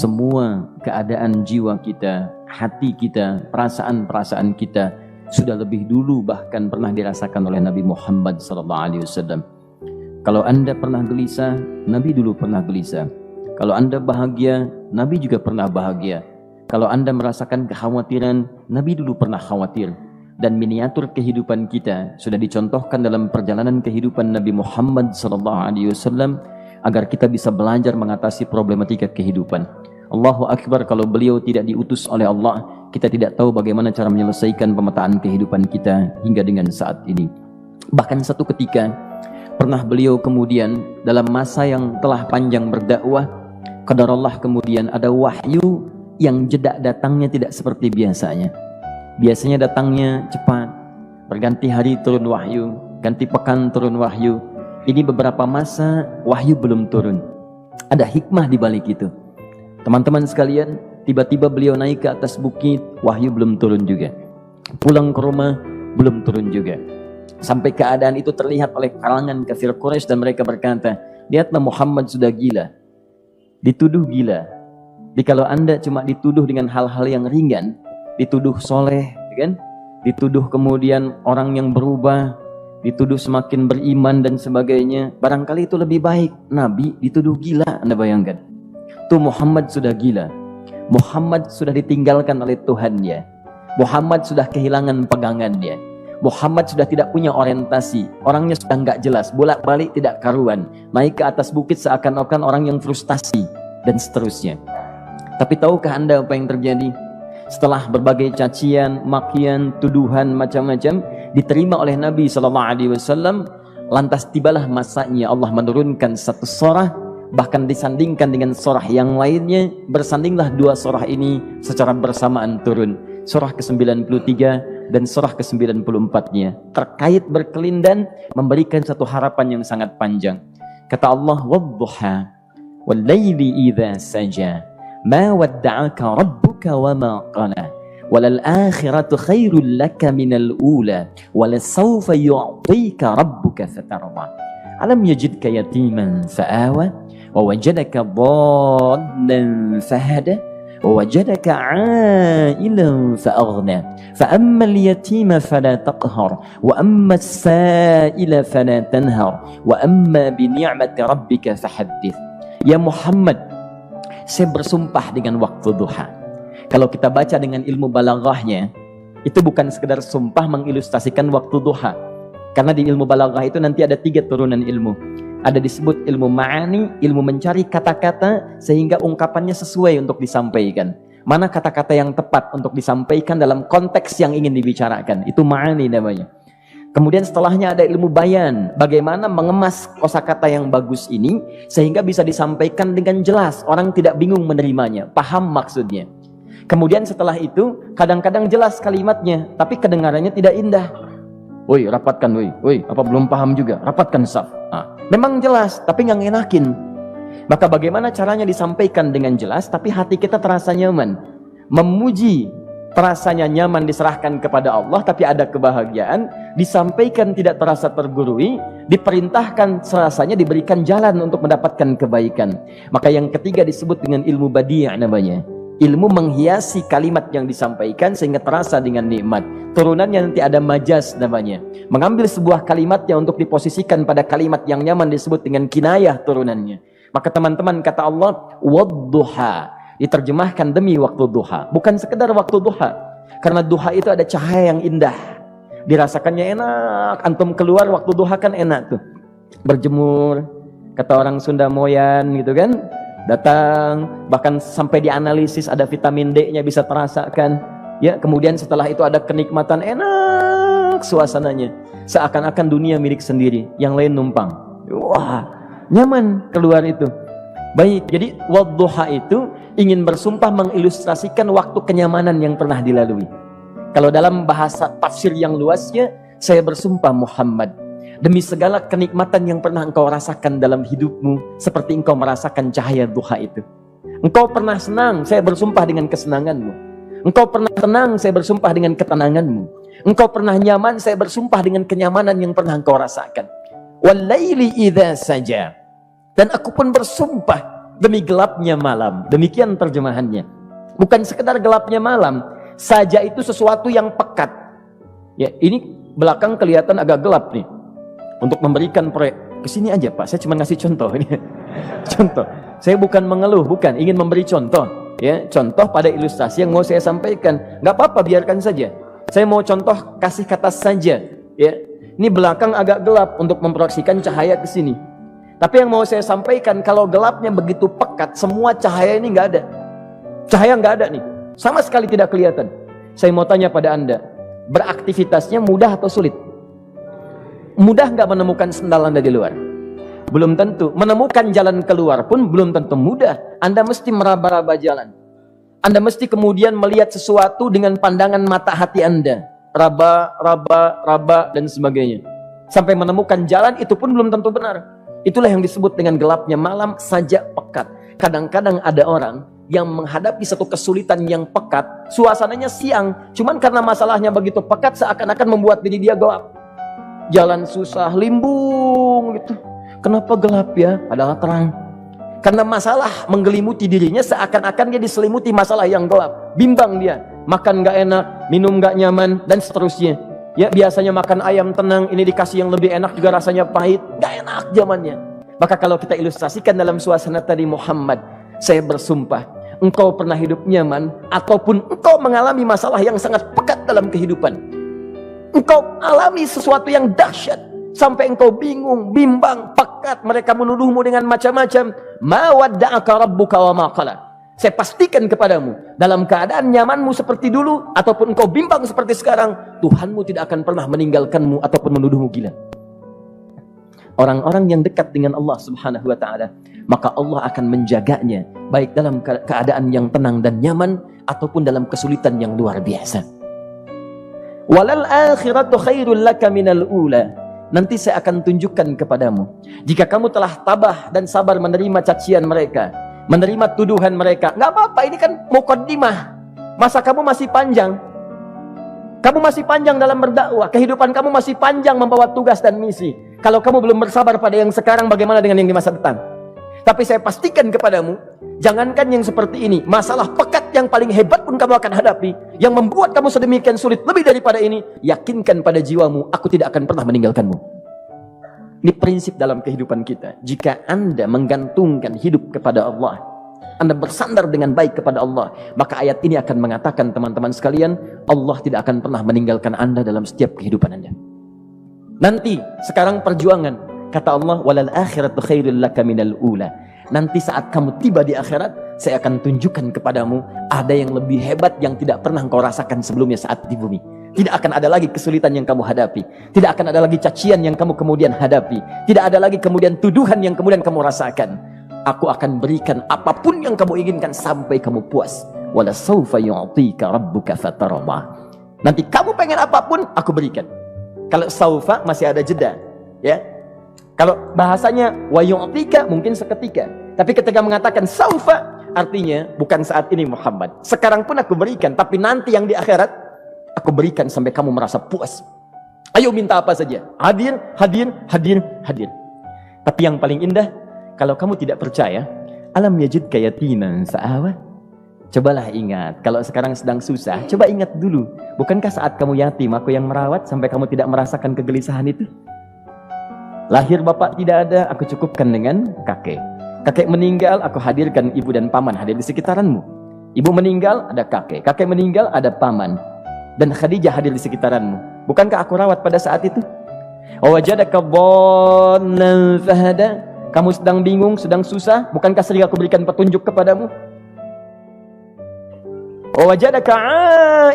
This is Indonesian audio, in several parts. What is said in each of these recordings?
semua keadaan jiwa kita, hati kita, perasaan-perasaan kita sudah lebih dulu bahkan pernah dirasakan oleh Nabi Muhammad SAW. Kalau Anda pernah gelisah, Nabi dulu pernah gelisah. Kalau Anda bahagia, Nabi juga pernah bahagia. Kalau Anda merasakan kekhawatiran, Nabi dulu pernah khawatir. Dan miniatur kehidupan kita sudah dicontohkan dalam perjalanan kehidupan Nabi Muhammad SAW agar kita bisa belajar mengatasi problematika kehidupan. Allahu Akbar, kalau beliau tidak diutus oleh Allah, kita tidak tahu bagaimana cara menyelesaikan pemetaan kehidupan kita hingga dengan saat ini. Bahkan satu ketika pernah beliau kemudian dalam masa yang telah panjang berdakwah, qadarullah kemudian ada wahyu yang jeda datangnya tidak seperti biasanya. Biasanya datangnya cepat, berganti hari turun wahyu, ganti pekan turun wahyu. Ini beberapa masa wahyu belum turun. Ada hikmah di balik itu. Teman-teman sekalian, tiba-tiba beliau naik ke atas bukit, wahyu belum turun juga. Pulang ke rumah, belum turun juga. Sampai keadaan itu terlihat oleh kalangan kafir Quraisy dan mereka berkata, lihatlah Muhammad sudah gila. Dituduh gila. Jadi kalau Anda cuma dituduh dengan hal-hal yang ringan, dituduh soleh, kan? Dituduh kemudian orang yang berubah, dituduh semakin beriman dan sebagainya, barangkali itu lebih baik. Nabi dituduh gila, Anda bayangkan. Tuh Muhammad sudah gila. Muhammad sudah ditinggalkan oleh Tuhannya. Muhammad sudah kehilangan pegangannya. Muhammad sudah tidak punya orientasi. Orangnya sudah nggak jelas, bolak-balik tidak karuan. Naik ke atas bukit seakan-akan orang yang frustasi dan seterusnya. Tapi tahukah Anda apa yang terjadi? Setelah berbagai cacian, makian, tuduhan macam-macam diterima oleh Nabi SAW, lantas tibalah masanya Allah menurunkan satu surah, bahkan disandingkan dengan surah yang lainnya. Bersandinglah dua surah ini secara bersamaan turun. Surah ke-93 dan surah ke-94-nya terkait berkelindan, memberikan satu harapan yang sangat panjang. Kata Allah, "Wadduha wal laili idza saja ma wadda'aka rabbuka wa ma qala walal akhiratu khairul laka minal ula walasawfa yu'tika rabbuka fatarda alam yajidka yatiman fa'awa wa wajadaka dhallan fahada ووجدك عائلا فأغنى فأما اليتيم فلا تقهر وأما السائل فلا تنهر وأما بنعمة ربك فحدث." Ya Muhammad, saya bersumpah dengan waktu duha. Kalau kita baca dengan ilmu balaghahnya, itu bukan sekedar sumpah mengilustrasikan waktu duha. Karena di ilmu balaghah itu nanti ada 3 turunan ilmu. Ada disebut ilmu ma'ani, ilmu mencari kata-kata sehingga ungkapannya sesuai untuk disampaikan. Mana kata-kata yang tepat untuk disampaikan dalam konteks yang ingin dibicarakan. Itu ma'ani namanya. Kemudian setelahnya ada ilmu bayan. Bagaimana mengemas kosakata yang bagus ini sehingga bisa disampaikan dengan jelas. Orang tidak bingung menerimanya, paham maksudnya. Kemudian setelah itu kadang-kadang jelas kalimatnya, tapi kedengarannya tidak indah. Woi, rapatkan, woi, apa belum paham juga? Rapatkan saf. Memang jelas, tapi nggak ngenakin. Maka bagaimana caranya disampaikan dengan jelas, tapi hati kita terasa nyaman. Memuji terasanya nyaman diserahkan kepada Allah, tapi ada kebahagiaan. Disampaikan tidak terasa tergurui, diperintahkan serasanya diberikan jalan untuk mendapatkan kebaikan. Maka yang ketiga disebut dengan ilmu badi' namanya. Ilmu menghiasi kalimat yang disampaikan sehingga terasa dengan nikmat. Turunannya nanti ada majaz namanya. Mengambil sebuah kalimat yang untuk diposisikan pada kalimat yang nyaman disebut dengan kinayah turunannya. Maka teman-teman, kata Allah, wadduha, diterjemahkan demi waktu duha. Bukan sekedar waktu duha. Karena duha itu ada cahaya yang indah. Dirasakannya enak. Antum keluar waktu duha kan enak tuh. Berjemur, kata orang Sunda moyan gitu kan. Datang, bahkan sampai dianalisis ada vitamin D-nya bisa terasakan. Ya, kemudian setelah itu ada kenikmatan, enak suasananya. Seakan-akan dunia milik sendiri, yang lain numpang. Wah, nyaman keluar itu. Baik, jadi wadduha itu ingin bersumpah mengilustrasikan waktu kenyamanan yang pernah dilalui. Kalau dalam bahasa tafsir yang luasnya, saya bersumpah Muhammad, demi segala kenikmatan yang pernah engkau rasakan dalam hidupmu, seperti engkau merasakan cahaya duha itu. Engkau pernah senang, saya bersumpah dengan kesenanganmu. Engkau pernah tenang, saya bersumpah dengan ketenanganmu. Engkau pernah nyaman, saya bersumpah dengan kenyamanan yang pernah engkau rasakan. Walaili idza saja. Dan aku pun bersumpah demi gelapnya malam. Demikian terjemahannya. Bukan sekedar gelapnya malam, saja itu sesuatu yang pekat. Ya, ini belakang kelihatan agak gelap nih. Untuk memberikan proyek, kesini aja Pak, saya cuma ngasih contoh ini. Contoh. Saya bukan mengeluh, bukan, ingin memberi contoh. Ya, contoh pada ilustrasi yang mau saya sampaikan. Nggak apa-apa, biarkan saja. Saya mau contoh kasih kata saja. Ya, ini belakang agak gelap untuk memproyeksikan cahaya ke sini. Tapi yang mau saya sampaikan, kalau gelapnya begitu pekat, semua cahaya ini nggak ada. Cahaya nggak ada nih, sama sekali tidak kelihatan. Saya mau tanya pada Anda, beraktivitasnya mudah atau sulit? Mudah nggak menemukan sendal Anda di luar? Belum tentu. Menemukan jalan keluar pun belum tentu mudah. Anda mesti meraba-raba jalan. Anda mesti kemudian melihat sesuatu dengan pandangan mata hati Anda. Raba, dan sebagainya. Sampai menemukan jalan, itu pun belum tentu benar. Itulah yang disebut dengan gelapnya malam saja pekat. Kadang-kadang ada orang yang menghadapi satu kesulitan yang pekat, suasananya siang, cuman karena masalahnya begitu pekat, seakan-akan membuat diri dia gelap. Jalan susah, limbung gitu. Kenapa gelap ya? Padahal terang. Karena masalah menggelimuti dirinya, seakan-akan dia diselimuti masalah yang gelap. Bimbang dia, makan gak enak, minum gak nyaman, dan seterusnya. Ya, biasanya makan ayam tenang, ini dikasih yang lebih enak juga rasanya pahit, gak enak zamannya. Maka kalau kita ilustrasikan dalam suasana tadi Muhammad, saya bersumpah, engkau pernah hidup nyaman, ataupun engkau mengalami masalah yang sangat pekat dalam kehidupan. Engkau alami sesuatu yang dahsyat, sampai engkau bingung, bimbang, pekat, mereka menuduhmu dengan macam-macam. Ma wadda'aka rabbuka wa ma qala. Saya pastikan kepadamu, dalam keadaan nyamanmu seperti dulu, ataupun engkau bimbang seperti sekarang, Tuhanmu tidak akan pernah meninggalkanmu ataupun menuduhmu gila. Orang-orang yang dekat dengan Allah Subhanahu wa ta'ala, maka Allah akan menjaganya, baik dalam keadaan yang tenang dan nyaman, ataupun dalam kesulitan yang luar biasa. Walal akhiratu khairul laka minal ula. Nanti saya akan tunjukkan kepadamu, jika kamu telah tabah dan sabar menerima cacian mereka, menerima tuduhan mereka, nggak apa-apa, ini kan muqaddimah. Masa kamu masih panjang. Kamu masih panjang dalam berdakwah, kehidupan kamu masih panjang membawa tugas dan misi. Kalau kamu belum bersabar pada yang sekarang, bagaimana dengan yang di masa depan? Tapi saya pastikan kepadamu, jangankan yang seperti ini, masalah pekat yang paling hebat pun kamu akan hadapi, yang membuat kamu sedemikian sulit lebih daripada ini, yakinkan pada jiwamu, aku tidak akan pernah meninggalkanmu. Ini prinsip dalam kehidupan kita. Jika Anda menggantungkan hidup kepada Allah, Anda bersandar dengan baik kepada Allah, maka ayat ini akan mengatakan, teman-teman sekalian, Allah tidak akan pernah meninggalkan Anda dalam setiap kehidupan Anda. Nanti, sekarang perjuangan, kata Allah, walal akhiratu khairul laka minal ula. Nanti saat kamu tiba di akhirat, saya akan tunjukkan kepadamu ada yang lebih hebat yang tidak pernah engkau rasakan sebelumnya saat di bumi. Tidak akan ada lagi kesulitan yang kamu hadapi. Tidak akan ada lagi cacian yang kamu kemudian hadapi. Tidak ada lagi kemudian tuduhan yang kemudian kamu rasakan. Aku akan berikan apapun yang kamu inginkan sampai kamu puas. Wala sawfa yu'tika rabbuka fatarda. Nanti kamu pengen apapun, aku berikan. Kalau saufa masih ada jeda, ya. Kalau bahasanya wa yu'tika mungkin seketika. Tapi ketika mengatakan saufa, artinya bukan saat ini Muhammad. Sekarang pun aku berikan, tapi nanti yang di akhirat aku berikan sampai kamu merasa puas. Ayo minta apa saja. Hadir, hadir, hadir, hadir. Tapi yang paling indah, kalau kamu tidak percaya, alam yajidka yatiman fa'awa. Cobalah ingat, kalau sekarang sedang susah, coba ingat dulu. Bukankah saat kamu yatim, aku yang merawat sampai kamu tidak merasakan kegelisahan itu? Lahir bapak tidak ada, aku cukupkan dengan kakek. Kakek meninggal, aku hadirkan ibu dan paman hadir di sekitaranmu. Ibu meninggal, ada kakek. Kakek meninggal, ada paman. Dan Khadijah hadir di sekitaranmu. Bukankah aku rawat pada saat itu? Wajadaka dhallan fahada. Kamu sedang bingung, sedang susah, bukankah sering aku berikan petunjuk kepadamu? Wajadaka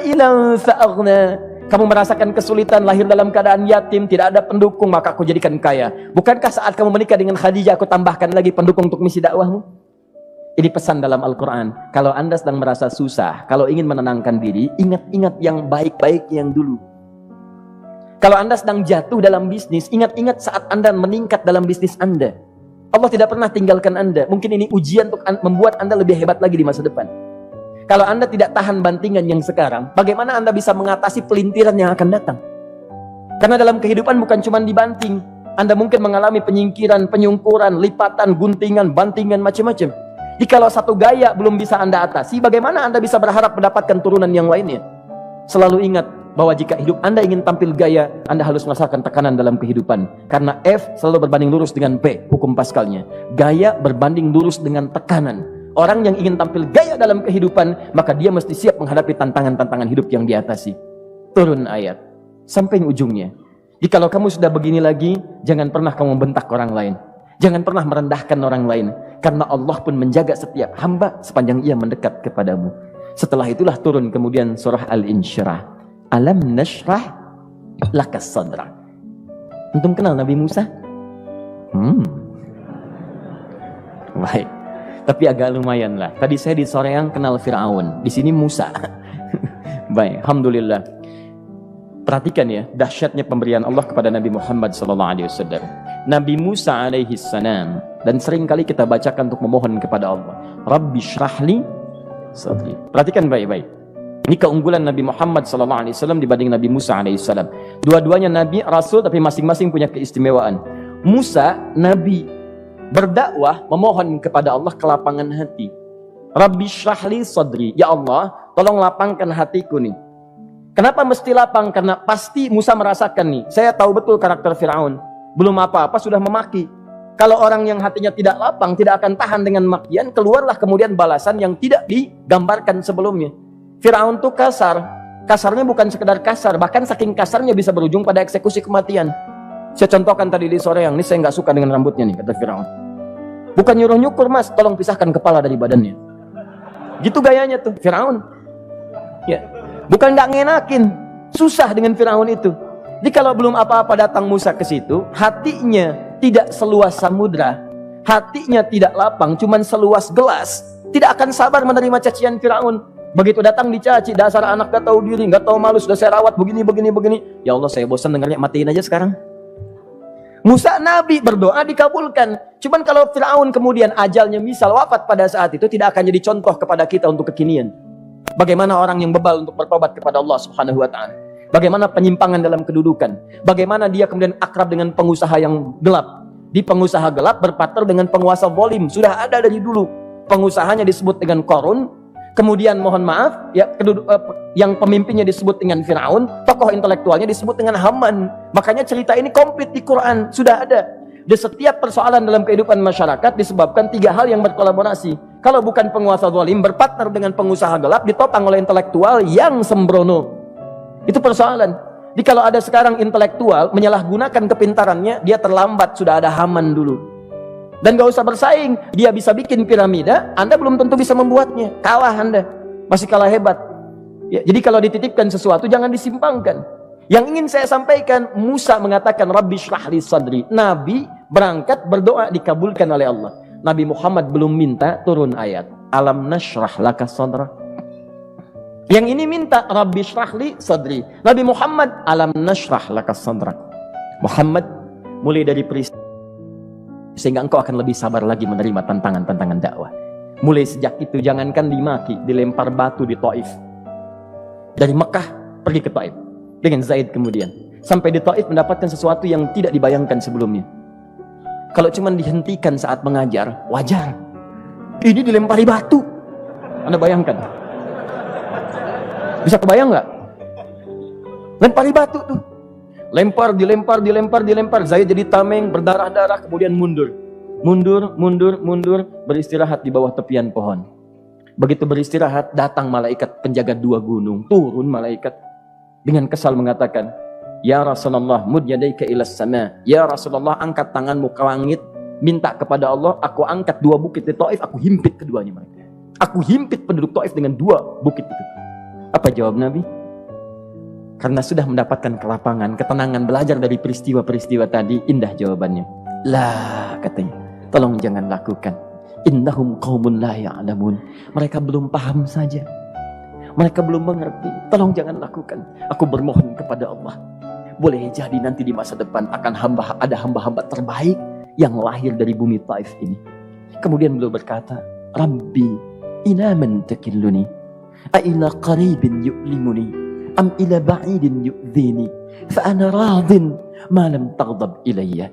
ailan fa'aghna. Kamu merasakan kesulitan, lahir dalam keadaan yatim, tidak ada pendukung, maka aku jadikan kaya. Bukankah saat kamu menikah dengan Khadijah, aku tambahkan lagi pendukung untuk misi dakwahmu? Ini pesan dalam Al-Quran. Kalau Anda sedang merasa susah, kalau ingin menenangkan diri, ingat-ingat yang baik-baik yang dulu. Kalau Anda sedang jatuh dalam bisnis, ingat-ingat saat Anda meningkat dalam bisnis Anda. Allah tidak pernah tinggalkan Anda. Mungkin ini ujian untuk membuat Anda lebih hebat lagi di masa depan. Kalau Anda tidak tahan bantingan yang sekarang, bagaimana Anda bisa mengatasi pelintiran yang akan datang? Karena dalam kehidupan bukan cuma dibanting. Anda mungkin mengalami penyingkiran, penyungkuran, lipatan, guntingan, bantingan, macam-macam. Jikalau satu gaya belum bisa Anda atasi, bagaimana Anda bisa berharap mendapatkan turunan yang lainnya? Selalu ingat bahwa jika hidup Anda ingin tampil gaya, Anda harus merasakan tekanan dalam kehidupan. Karena F selalu berbanding lurus dengan P, hukum Pascalnya. Gaya berbanding lurus dengan tekanan. Orang yang ingin tampil gaya dalam kehidupan, maka dia mesti siap menghadapi tantangan-tantangan hidup yang diatasi. Turun ayat sampai ujungnya. Jikalau kamu sudah begini lagi, jangan pernah kamu bentak orang lain. Jangan pernah merendahkan orang lain. Karena Allah pun menjaga setiap hamba sepanjang ia mendekat kepadamu. Setelah itulah turun kemudian surah Al-Insyirah. Alam nashrah lakas sadra. Antum kenal Nabi Musa? Baik. Tapi agak lumayan lah. Tadi saya di Soreang kenal Fir'aun. Di sini Musa. Baik, alhamdulillah. Perhatikan ya, dahsyatnya pemberian Allah kepada Nabi Muhammad SAW. Nabi Musa alaihi salam, dan sering kali kita bacakan untuk memohon kepada Allah. Rabbi syrahli sadri. Perhatikan baik-baik. Ini keunggulan Nabi Muhammad SAW dibanding Nabi Musa alaihissalam. Dua-duanya Nabi, Rasul, tapi masing-masing punya keistimewaan. Musa, Nabi, berdakwah, memohon kepada Allah kelapangan hati. Rabbi syrahli sadri. Ya Allah, tolong lapangkan hatiku nih. Kenapa mesti lapang? Karena pasti Musa merasakan nih. Saya tahu betul karakter Fir'aun. Belum apa-apa sudah memaki. Kalau orang yang hatinya tidak lapang, tidak akan tahan dengan makian, keluarlah kemudian balasan yang tidak digambarkan sebelumnya. Fir'aun itu kasar. Kasarnya bukan sekedar kasar, bahkan saking kasarnya bisa berujung pada eksekusi kematian. Saya contohkan tadi di sore yang ini, saya nggak suka dengan rambutnya nih, kata Fir'aun. Bukan nyuruh-nyukur mas, tolong pisahkan kepala dari badannya. Gitu gayanya tuh, Fir'aun. Ya, bukan nggak ngenakin, susah dengan Fir'aun itu. Jadi kalau belum apa-apa datang Musa ke situ, hatinya tidak seluas samudra, hatinya tidak lapang, cuman seluas gelas, tidak akan sabar menerima cacian Fir'aun. Begitu datang dicaci, dasar anak gak tahu diri, gak tahu malu, sudah saya rawat begini. Ya Allah, saya bosan dengarnya, matiin aja sekarang. Musa Nabi berdoa dikabulkan. Cuman kalau Fir'aun kemudian ajalnya misal wafat pada saat itu, tidak akan jadi contoh kepada kita untuk kekinian. Bagaimana orang yang bebal untuk bertobat kepada Allah Subhanahu wa ta'ala. Bagaimana penyimpangan dalam kedudukan. Bagaimana dia kemudian akrab dengan pengusaha yang gelap. Di pengusaha gelap berpartner dengan penguasa zalim. Sudah ada dari dulu. Pengusahanya disebut dengan Qarun. Kemudian mohon maaf, ya, yang pemimpinnya disebut dengan Fir'aun. Tokoh intelektualnya disebut dengan Haman. Makanya cerita ini komplit di Quran. Sudah ada. Di setiap persoalan dalam kehidupan masyarakat disebabkan tiga hal yang berkolaborasi. Kalau bukan penguasa zalim berpartner dengan pengusaha gelap, ditopang oleh intelektual yang sembrono. Itu persoalan. Jadi kalau ada sekarang intelektual menyalahgunakan kepintarannya, dia terlambat, sudah ada Haman dulu. Dan gak usah bersaing, dia bisa bikin piramida, Anda belum tentu bisa membuatnya. Kalah Anda, masih kalah hebat. Ya, jadi kalau dititipkan sesuatu jangan disimpangkan. Yang ingin saya sampaikan, Musa mengatakan Rabbi syrahli sadri. Nabi berangkat berdoa dikabulkan oleh Allah. Nabi Muhammad belum minta, turun ayat. Alam nashrah laka sadra. Yang ini minta Rabbi syrahli sadri. Nabi Muhammad alam nashrah laka sadra. Muhammad mulai dari peristiwa sehingga engkau akan lebih sabar lagi menerima tantangan-tantangan dakwah. Mulai sejak itu jangankan dimaki, dilempar batu di Taif. Dari Mekah pergi ke Taif dengan Zaid kemudian. Sampai di Taif mendapatkan sesuatu yang tidak dibayangkan sebelumnya. Kalau cuma dihentikan saat mengajar, wajar. Ini dilempari batu. Anda bayangkan? Bisa kebayang nggak? Lempari batu tuh. Dilempar. Zaid jadi tameng, berdarah-darah, kemudian mundur. Mundur, beristirahat di bawah tepian pohon. Begitu beristirahat, datang malaikat penjaga dua gunung. Turun malaikat dengan kesal mengatakan, Ya Rasulullah, mud yadaika ilas sama. Ya Rasulullah, angkat tanganmu ke langit, minta kepada Allah, aku angkat dua bukit di Taif, aku himpit keduanya mereka. Aku himpit penduduk Taif dengan dua bukit itu. Apa jawab Nabi? Karena sudah mendapatkan kelapangan, ketenangan, belajar dari peristiwa-peristiwa tadi, indah jawabannya. Lah, katanya, tolong jangan lakukan. Innahum qaumun la ya'lamun. Mereka belum paham saja. Mereka belum mengerti. Tolong jangan lakukan. Aku bermohon kepada Allah. Boleh jadi nanti di masa depan akan ada hamba-hamba terbaik yang lahir dari bumi Taif ini. Kemudian beliau berkata, Rabbi, ila man takilluni? A'ila qaribin yu'limuni? Am ila ba'idin yu'dhini? Fa'ana radin ma lam taghdab ilayya.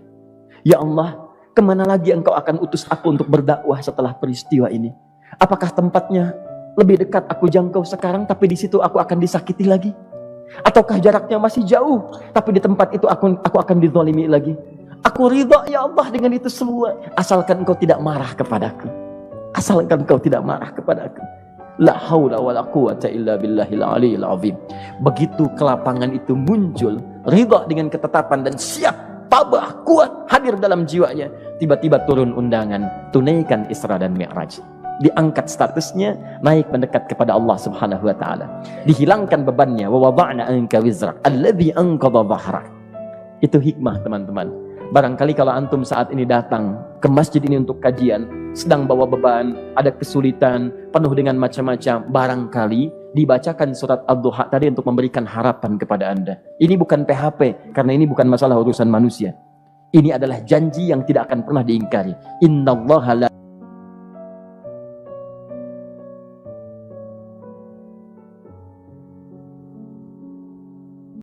Ya Allah, kemana lagi engkau akan utus aku untuk berdakwah setelah peristiwa ini? Apakah tempatnya lebih dekat aku jangkau sekarang, tapi di situ aku akan disakiti lagi? Ataukah jaraknya masih jauh, tapi di tempat itu aku akan dizalimi lagi? Aku ridha ya Allah dengan itu semua, asalkan engkau tidak marah kepadaku. Asalkan engkau tidak marah kepadaku. La haula wala quwata illa billahil aliyil azim. Begitu kelapangan itu muncul, ridha dengan ketetapan dan siap, tabah, kuat, hadir dalam jiwanya. Tiba-tiba turun undangan, tunaikan Isra dan Mi'raj. Diangkat statusnya, naik mendekat kepada Allah Subhanahu wa taala. Dihilangkan bebannya, wa wada'na anka wizrak alladzi anqadha dhahrak. Itu hikmah, teman-teman. Barangkali kalau antum saat ini datang ke masjid ini untuk kajian, sedang bawa beban, ada kesulitan, penuh dengan macam-macam, barangkali dibacakan surat Ad-Duha tadi untuk memberikan harapan kepada Anda. Ini bukan PHP, karena ini bukan masalah urusan manusia. Ini adalah janji yang tidak akan pernah diingkari. Innallaha la